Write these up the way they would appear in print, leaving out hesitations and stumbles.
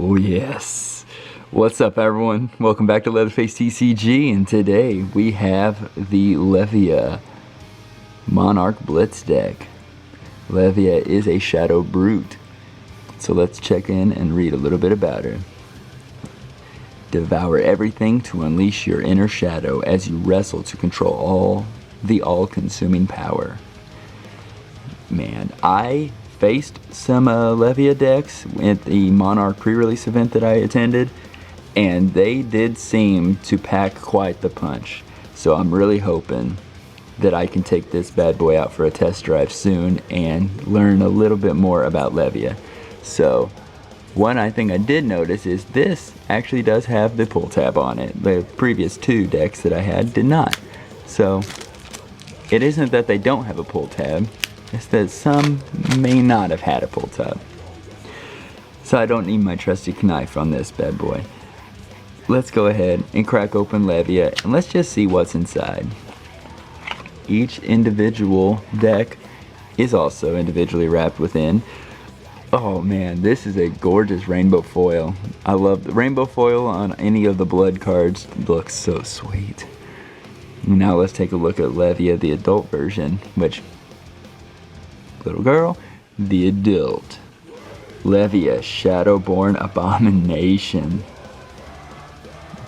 Oh yes. What's up everyone? Welcome back to LeatherfaceTCG, and today we have the Levia Monarch Blitz deck. Levia is a shadow brute. So let's check in and read a little bit about her. Devour everything to unleash your inner shadow as you wrestle to control all-consuming power. Man, I faced some Levia decks at the Monarch pre-release event that I attended, and they did seem to pack quite the punch. So I'm really hoping that I can take this bad boy out for a test drive soon and learn a little bit more about Levia. So one thing I did notice is this actually does have the pull tab on it. The previous two decks that I had did not. So it isn't that they don't have a pull tab, it's that some may not have had a pull tab. So I don't need my trusty knife on this bad boy. Let's go ahead and crack open Levia and let's just see what's inside. Each individual deck is also individually wrapped within. Oh man, this is a gorgeous rainbow foil. I love the rainbow foil on any of the blood cards. It looks so sweet. Now let's take a look at Levia, the adult version, which, little girl, the adult. Levia, Shadowborn Abomination.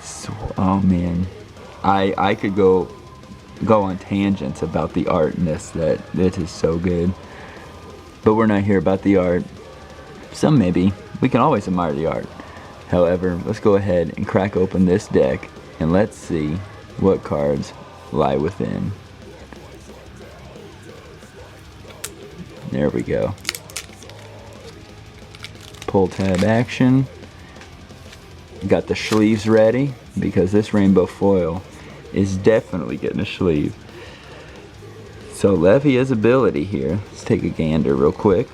So, oh man, I could go on tangents about the art in this. That it is so good. But we're not here about the art. Some maybe. We can always admire the art. However, let's go ahead and crack open this deck and let's see what cards lie within. There we go. Pull tab action. Got the sleeves ready because this rainbow foil is definitely getting a sleeve. So Levia's ability here, let's take a gander real quick.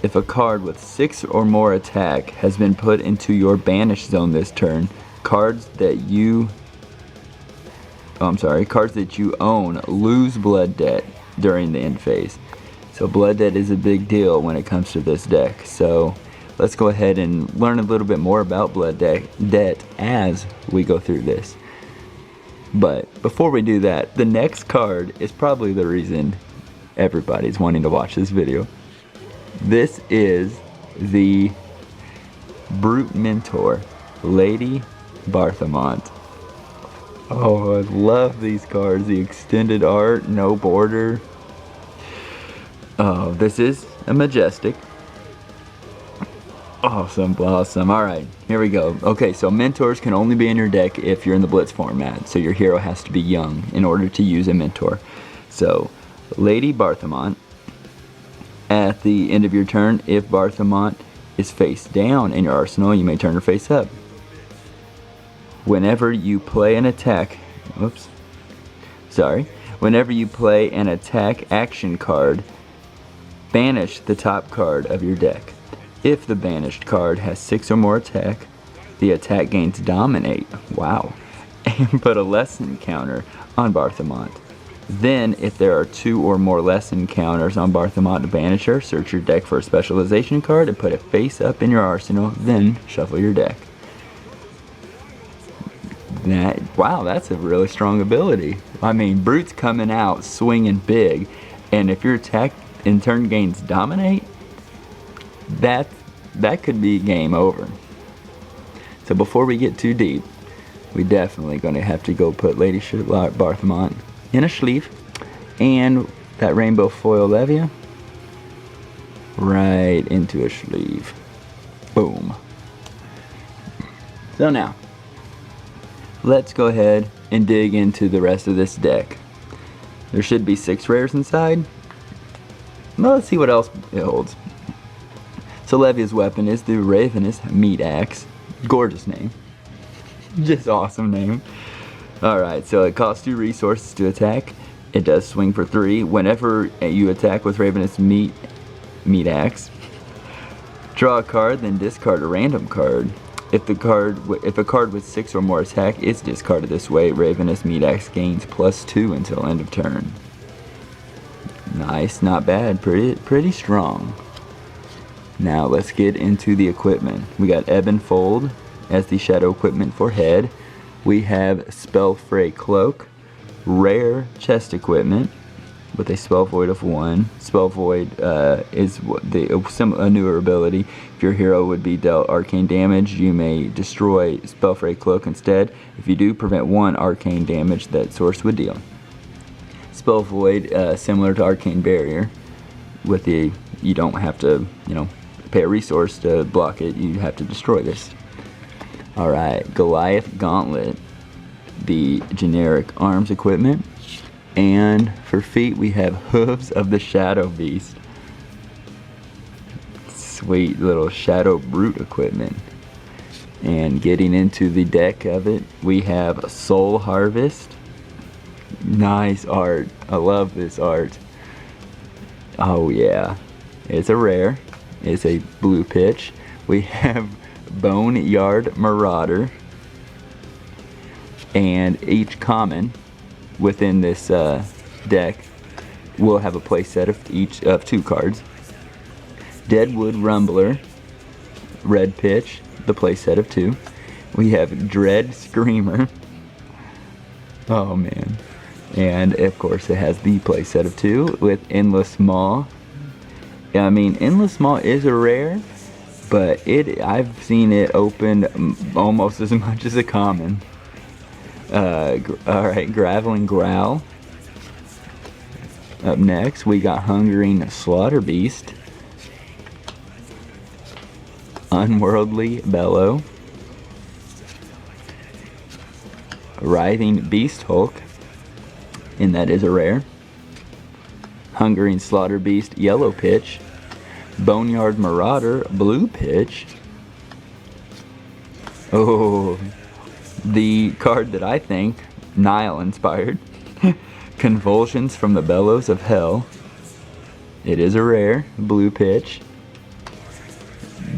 If a card with 6 or more attack has been put into your banish zone this turn, cards that you own lose blood debt during the end phase. So blood debt is a big deal when it comes to this deck. So let's go ahead and learn a little bit more about blood debt as we go through this. But before we do that, the next card is probably the reason everybody's wanting to watch this video. This is the Brute Mentor, Lady Barthamont. Oh, I love these cards. The extended art, no border. Oh, this is a majestic. Awesome, awesome. Alright, here we go. Okay, so mentors can only be in your deck if you're in the Blitz format. So your hero has to be young in order to use a mentor. So, Lady Barthamont. At the end of your turn, if Barthamont is face down in your arsenal, you may turn her face up. Whenever you play an attack, whenever you play an attack action card, banish the top card of your deck. If the banished card has 6 or more attack, the attack gains Dominate. Wow. And put a lesson counter on Barthamont. Then, if there are 2 or more lesson counters on Barthamont to banish her, search your deck for a specialization card and put it face up in your arsenal, then shuffle your deck. Wow, that's a really strong ability. I mean, Brute's coming out swinging big, and if your attack in turn gains Dominate, that could be game over. So before we get too deep, we definitely gonna have to go put Lady Barthamont in a sleeve, and that rainbow foil Levia right into a sleeve. Boom. So now, let's go ahead and dig into the rest of this deck. There should be 6 rares inside. Well, let's see what else it holds. So Levia's weapon is the Ravenous Meat Axe. Gorgeous name. Just awesome name. Alright, so it costs 2 resources to attack. It does swing for 3. Whenever you attack with Ravenous Meat Axe, draw a card, then discard a random card. If a card with 6 or more attack is discarded this way, Ravenous Meat Axe gains +2 until end of turn. Nice, not bad, pretty strong. Now let's get into the equipment. We got Ebb and Fold as the shadow equipment for head. We have Spellfray Cloak, rare chest equipment with a Spell Void of 1. Spell Void is a newer ability. If your hero would be dealt arcane damage, you may destroy Spellfray Cloak instead. If you do, prevent 1 arcane damage that source would deal. Spell Void, similar to Arcane Barrier, with the you don't have to pay a resource to block it. You have to destroy this. All right, Goliath Gauntlet, the generic arms equipment. And for feet, we have Hooves of the Shadow Beast. Sweet little Shadow Brute equipment. And getting into the deck of it, we have Soul Harvest. Nice art. I love this art. Oh yeah. It's a rare. It's a blue pitch. We have Boneyard Marauder. And each common within this deck will have a play set of 2 cards. Deadwood Rumbler, red pitch, the play set of 2. We have Dread Screamer. Oh man. And of course it has the play set of 2 with Endless Maw. I mean, Endless Maw is a rare, but I've seen it open almost as much as a common. Alright, Graveling Growl. Up next, we got Hungering Slaughter Beast. Unworldly Bellow. Writhing Beast Hulk. And that is a rare. Hungering Slaughter Beast, yellow pitch. Boneyard Marauder, blue pitch. Oh, the card that I think Nile inspired. Convulsions from the Bellows of Hell. It is a rare, blue pitch.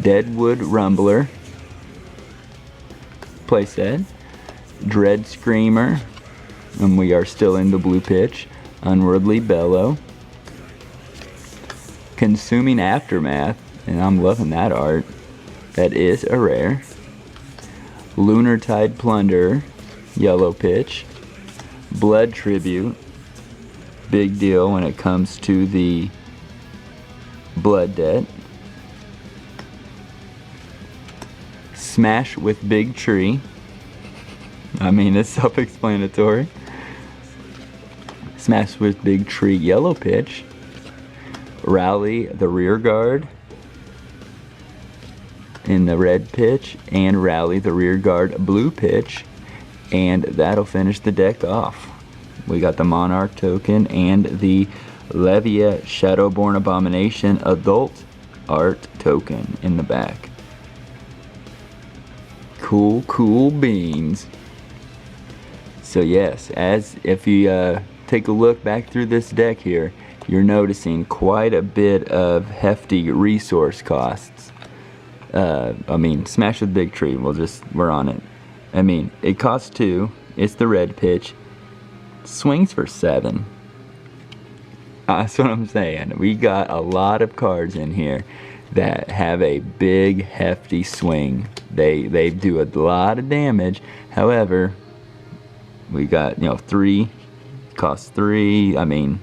Deadwood Rumbler, playset. Dread Screamer, and we are still in the blue pitch. Unworldly Bellow. Consuming Aftermath, and I'm loving that art. That is a rare. Lunar Tide Plunderer, yellow pitch. Blood Tribute, big deal when it comes to the blood debt. Smash with Big Tree. I mean, it's self-explanatory. Smash with Big Tree, yellow pitch. Rally the Rear Guard in the red pitch, and Rally the Rear Guard, blue pitch, and that'll finish the deck off. We got the Monarch token and the Levia Shadowborn Abomination adult art token in the back. Cool beans. So yes, if you take a look back through this deck here, you're noticing quite a bit of hefty resource costs. I mean, Smash with Big Tree, we're on it. I mean, it costs 2, it's the red pitch, swings for 7. That's what I'm saying. We got a lot of cards in here that have a big, hefty swing. They do a lot of damage. However, we got, 3, costs 3, I mean,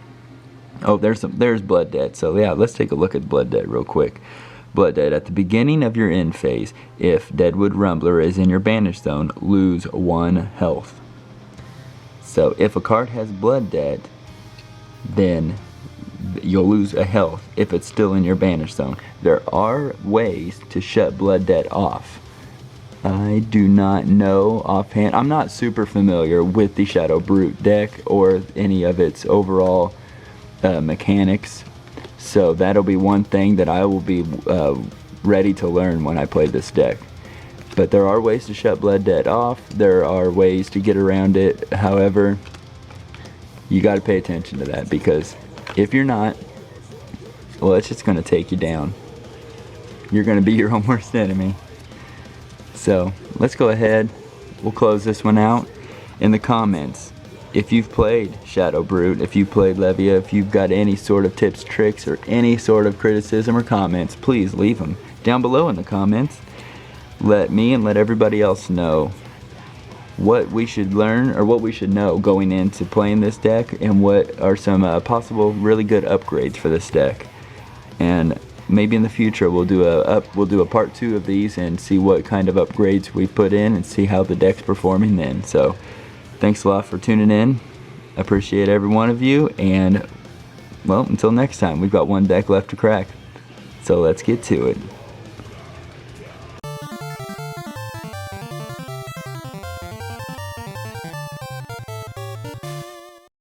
oh, there's Blood Debt. So yeah, let's take a look at Blood Debt real quick. Blood Debt. At the beginning of your end phase, if Deadwood Rumbler is in your banish zone, lose 1 health. So if a card has Blood Debt, then you'll lose a health if it's still in your banish zone. There are ways to shut Blood Debt off. I do not know offhand. I'm not super familiar with the Shadow Brute deck or any of its overall mechanics. So that'll be one thing that I will be ready to learn when I play this deck. But there are ways to shut Blood Debt off. There are ways to get around it. However, you got to pay attention to that, because if you're not, well, it's just going to take you down. You're going to be your own worst enemy. So let's go ahead. We'll close this one out. In the comments, if you've played Shadow Brute, if you've played Levia, if you've got any sort of tips, tricks, or any sort of criticism or comments, please leave them down below in the comments. Let me and let everybody else know what we should learn or what we should know going into playing this deck, and what are some possible really good upgrades for this deck. And maybe in the future we'll do a part 2 of these and see what kind of upgrades we put in and see how the deck's performing then. So thanks a lot for tuning in. Appreciate every one of you, and well, until next time, we've got one deck left to crack. So let's get to it.